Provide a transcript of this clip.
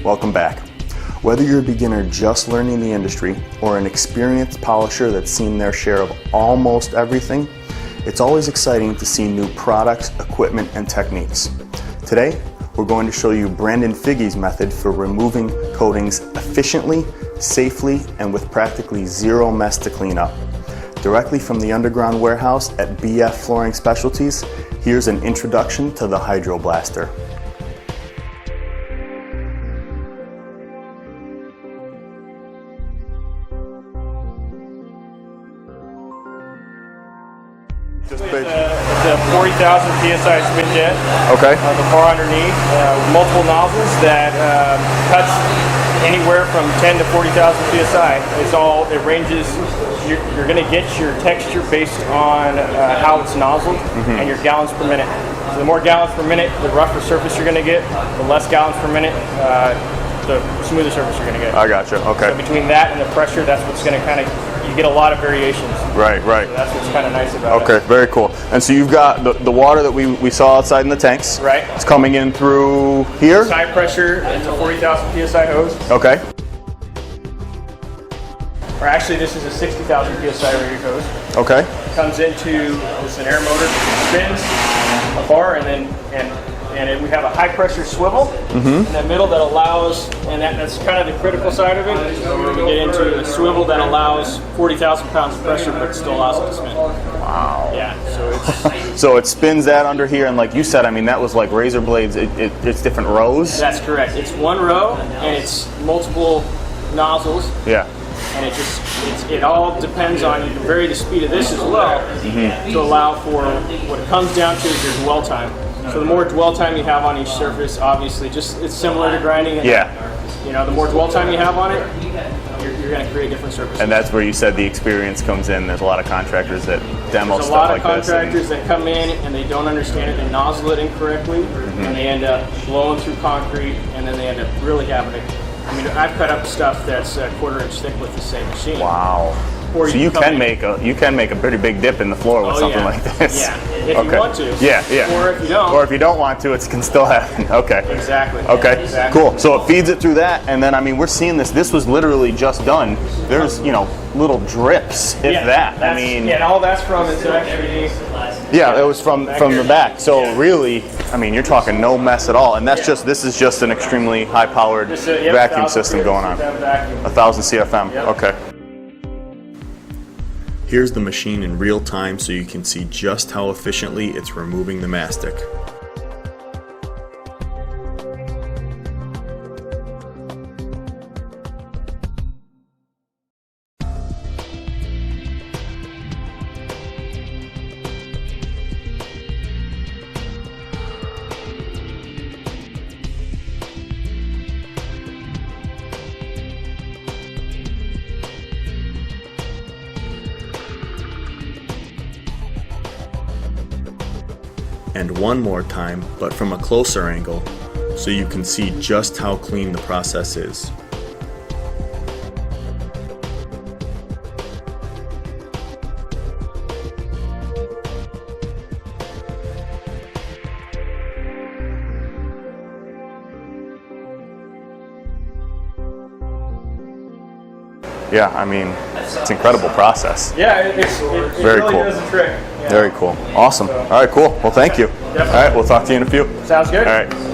Welcome back. Whether you're a beginner just learning the industry or an experienced polisher that's seen their share of almost everything, it's always exciting to see new products, equipment, and techniques. Today, we're going to show you Brandon Figge's method for removing coatings efficiently, safely, and with practically zero mess to clean up. Directly from the underground warehouse at BF Flooring Specialties, here's an introduction to the Hydroblaster. It's a 40,000 PSI spin jet. Okay. The bar underneath, multiple nozzles that touch anywhere from 10 to 40,000 PSI. It ranges. You're going to get your texture based on how it's nozzled and your gallons per minute. So the more gallons per minute, the rougher surface you're going to get. The less gallons per minute, the smoother surface you're going to get. I gotcha. Okay. So between that and the pressure, that's what's going to you get a lot of variations. Right. So that's what's kind of nice about it. Okay, very cool. And so you've got the water that we saw outside in the tanks. Right. It's coming in through here. It's high pressure. It's a 40,000 PSI hose. Okay. Or actually, this is a 60,000 PSI rated hose. Okay. It comes into this an air motor, spins a bar, and we have a high pressure swivel in the middle that allows, and that's kind of the critical side of it. We get into a swivel that allows 40,000 pounds of pressure, but still allows it to spin. Wow. Yeah. So it's So it spins that under here, and like you said, I mean that was like razor blades. It's different rows. that's correct. It's one row, and it's multiple nozzles. Yeah. And it all depends on, you can vary the speed of this as well to allow for, what it comes down to is your dwell time. So the more dwell time you have on each surface, obviously, it's similar to grinding. Yeah. You know, the more dwell time you have on it, you're going to create different surfaces. And that's where you said the experience comes in. There's a lot of contractors that demo There's a stuff lot like of this. contractors that come in and they don't understand it, they nozzle it incorrectly, and they end up blowing through concrete, and then they end up really having it. I mean, I've cut up stuff that's a 1/4 inch thick with the same machine. Wow. Or So you can make a pretty big dip in the floor with something like this. Yeah, if you want to. Yeah. Or if you don't. Or if you don't want to, it can still happen. Okay. Exactly. Okay. Exactly. Cool. So it feeds it through that, and then I mean we're seeing this. This was literally just done. There's little drips, if that. I mean. Yeah, and all that's from is actually. Yeah, it was from the back. So really, I mean, you're talking no mess at all, and that's this is just an extremely high-powered vacuum system going on. 1,000 CFM. Yep. Okay. Here's the machine in real time so you can see just how efficiently it's removing the mastic. And one more time, but from a closer angle, so you can see just how clean the process is. Yeah, I mean, it's an incredible process. Yeah, it Very really cool. does a trick. Yeah. Very cool. Awesome. All right, cool. Well, thank you. Definitely. All right, we'll talk to you in a few. Sounds good. All right.